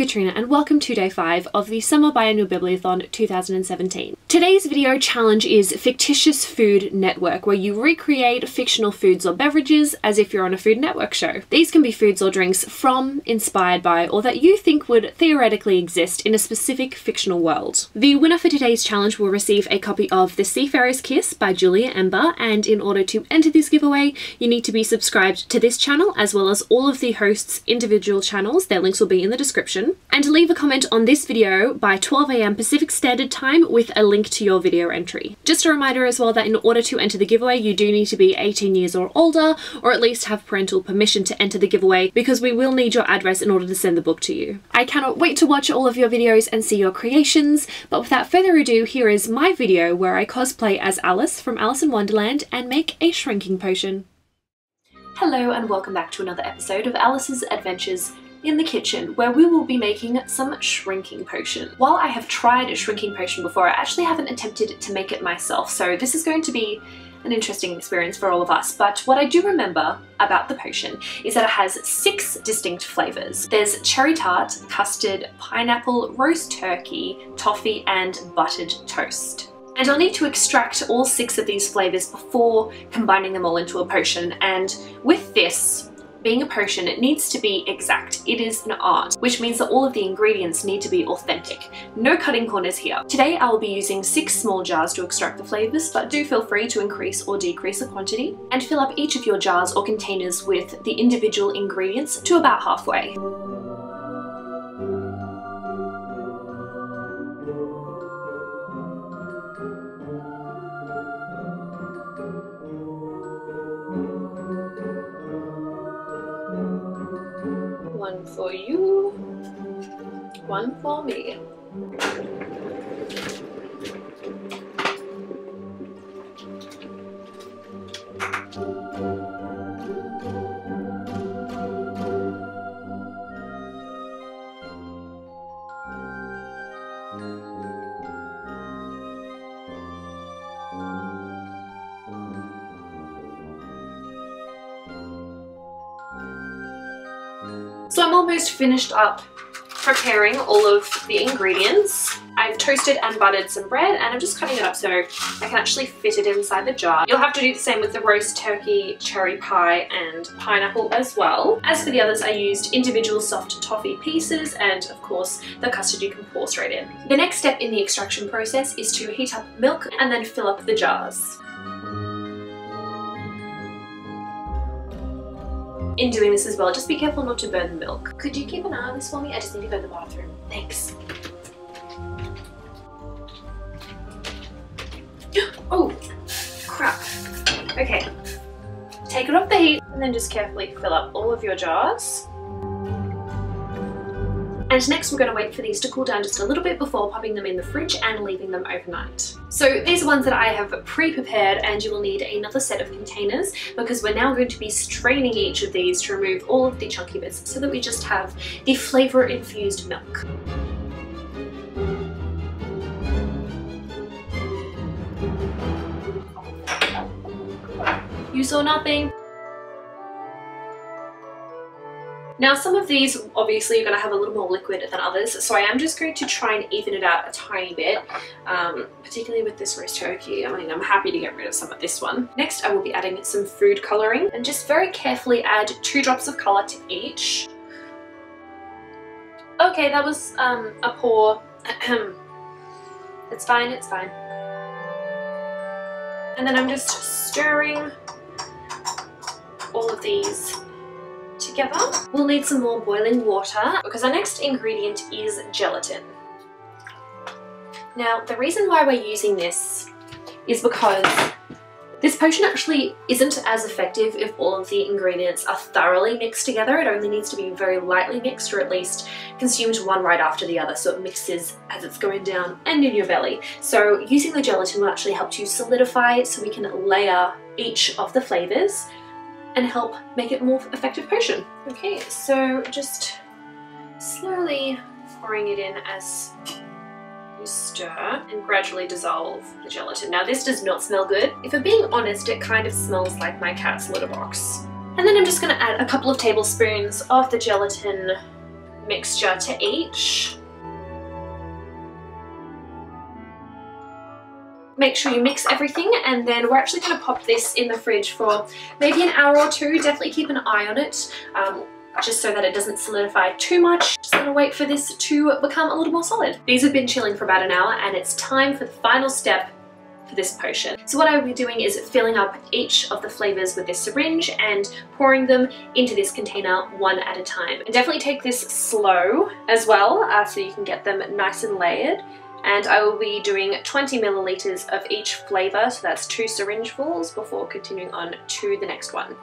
Catriona and welcome to day 5 of the Summer Biannual Bibliothon 2017. Today's video challenge is Fictitious Food Network, where you recreate fictional foods or beverages as if you're on a Food Network show. These can be foods or drinks from, inspired by, or that you think would theoretically exist in a specific fictional world. The winner for today's challenge will receive a copy of The SEAFARER'S KISS by Julia Ember, and in order to enter this giveaway, you need to be subscribed to this channel as well as all of the hosts' individual channels. Their links will be in the description. And to leave a comment on this video by 12 AM Pacific Standard Time with a link to your video entry. Just a reminder as well that in order to enter the giveaway, you do need to be 18 years or older, or at least have parental permission to enter the giveaway, because we will need your address in order to send the book to you. I cannot wait to watch all of your videos and see your creations, but without further ado, here is my video where I cosplay as Alice from Alice in Wonderland and make a shrinking potion. Hello and welcome back to another episode of Alice's Adventures in the Kitchen, where we will be making some shrinking potion. While I have tried a shrinking potion before, I actually haven't attempted to make it myself, so this is going to be an interesting experience for all of us. But what I do remember about the potion is that it has 6 distinct flavors. There's cherry tart, custard, pineapple, roast turkey, toffee, and buttered toast. And I'll need to extract all 6 of these flavors before combining them all into a potion. And with this, being a potion, it needs to be exact. It is an art, which means that all of the ingredients need to be authentic. No cutting corners here. Today I will be using 6 small jars to extract the flavors, but do feel free to increase or decrease the quantity and fill up each of your jars or containers with the individual ingredients to about halfway. One for you, one for me. So I'm almost finished up preparing all of the ingredients. I've toasted and buttered some bread and I'm just cutting it up so I can actually fit it inside the jar. You'll have to do the same with the roast turkey, cherry pie and pineapple as well. As for the others, I used individual soft toffee pieces and of course the custard you can pour straight in. The next step in the extraction process is to heat up milk and then fill up the jars. In doing this as well, just be careful not to burn the milk. Could you keep an eye on this for me? I just need to go to the bathroom. Thanks. Oh, crap. Okay. Take it off the heat and then just carefully fill up all of your jars. And next we're going to wait for these to cool down just a little bit before popping them in the fridge and leaving them overnight. So these are ones that I have pre-prepared, and you will need another set of containers because we're now going to be straining each of these to remove all of the chunky bits so that we just have the flavour infused milk. You saw nothing. Now some of these obviously are going to have a little more liquid than others, so I am just going to try and even it out a tiny bit, particularly with this roast turkey. I mean, I'm happy to get rid of some of this one. Next I will be adding some food colouring and just very carefully add 2 drops of colour to each. Okay, that was a pour. It's fine, it's fine. And then I'm just stirring all of these together. We'll need some more boiling water because our next ingredient is gelatin. Now the reason why we're using this is because this potion actually isn't as effective if all of the ingredients are thoroughly mixed together. It only needs to be very lightly mixed, or at least consumed one right after the other, so it mixes as it's going down and in your belly. So using the gelatin will actually help to solidify so we can layer each of the flavours and help make it a more effective potion. Okay, so just slowly pouring it in as you stir and gradually dissolve the gelatin. Now this does not smell good. If I'm being honest, it kind of smells like my cat's litter box. And then I'm just going to add a couple of tablespoons of the gelatin mixture to each. Make sure you mix everything, and then we're actually going to pop this in the fridge for maybe an hour or two. Definitely keep an eye on it, just so that it doesn't solidify too much. Just gonna wait for this to become a little more solid. These have been chilling for about an hour, and it's time for the final step for this potion. So what I will be doing is filling up each of the flavors with this syringe and pouring them into this container one at a time. And definitely take this slow as well, so you can get them nice and layered. And I will be doing 20 milliliters of each flavor, so that's 2 syringefuls, before continuing on to the next one.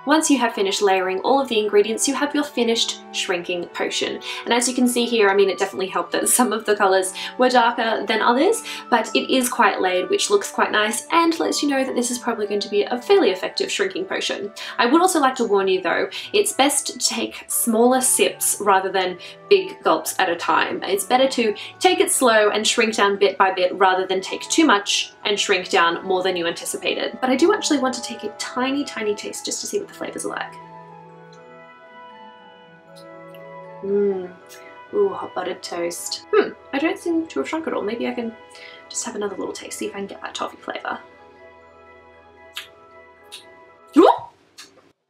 Once you have finished layering all of the ingredients, you have your finished shrinking potion. And as you can see here, I mean, it definitely helped that some of the colours were darker than others, but it is quite layered, which looks quite nice and lets you know that this is probably going to be a fairly effective shrinking potion. I would also like to warn you though, it's best to take smaller sips rather than big gulps at a time. It's better to take it slow and shrink down bit by bit rather than take too much and shrink down more than you anticipated. But I do actually want to take a tiny, tiny taste just to see what the flavors are like. Ooh, hot buttered toast. I don't seem to have shrunk at all. Maybe I can just have another little taste, see if I can get that toffee flavour.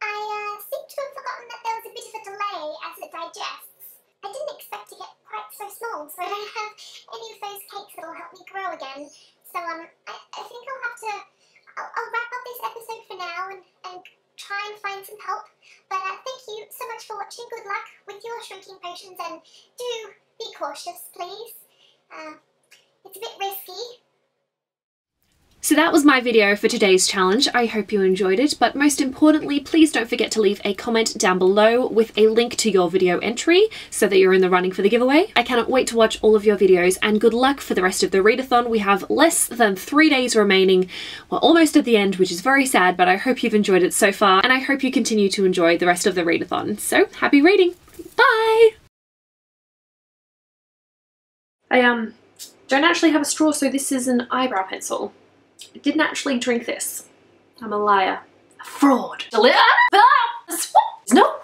I seem to have forgotten that there was a bit of a delay as it digests. I didn't expect to get quite so small, so I don't have any of those cakes that'll help me grow again. So I think I'll wrap up this episode for now and try and find some help. But thank you so much for watching. Good luck with your shrinking potions, and do be cautious, please. It's a bit risky. So that was my video for today's challenge. I hope you enjoyed it, but most importantly, please don't forget to leave a comment down below with a link to your video entry so that you're in the running for the giveaway. I cannot wait to watch all of your videos, and good luck for the rest of the read-a-thon. We have less than 3 days remaining. We're almost at the end, which is very sad, but I hope you've enjoyed it so far, and I hope you continue to enjoy the rest of the read-a-thon. So happy reading! Bye! I don't actually have a straw, so this is an eyebrow pencil. I didn't actually drink this. I'm a liar. A fraud. No!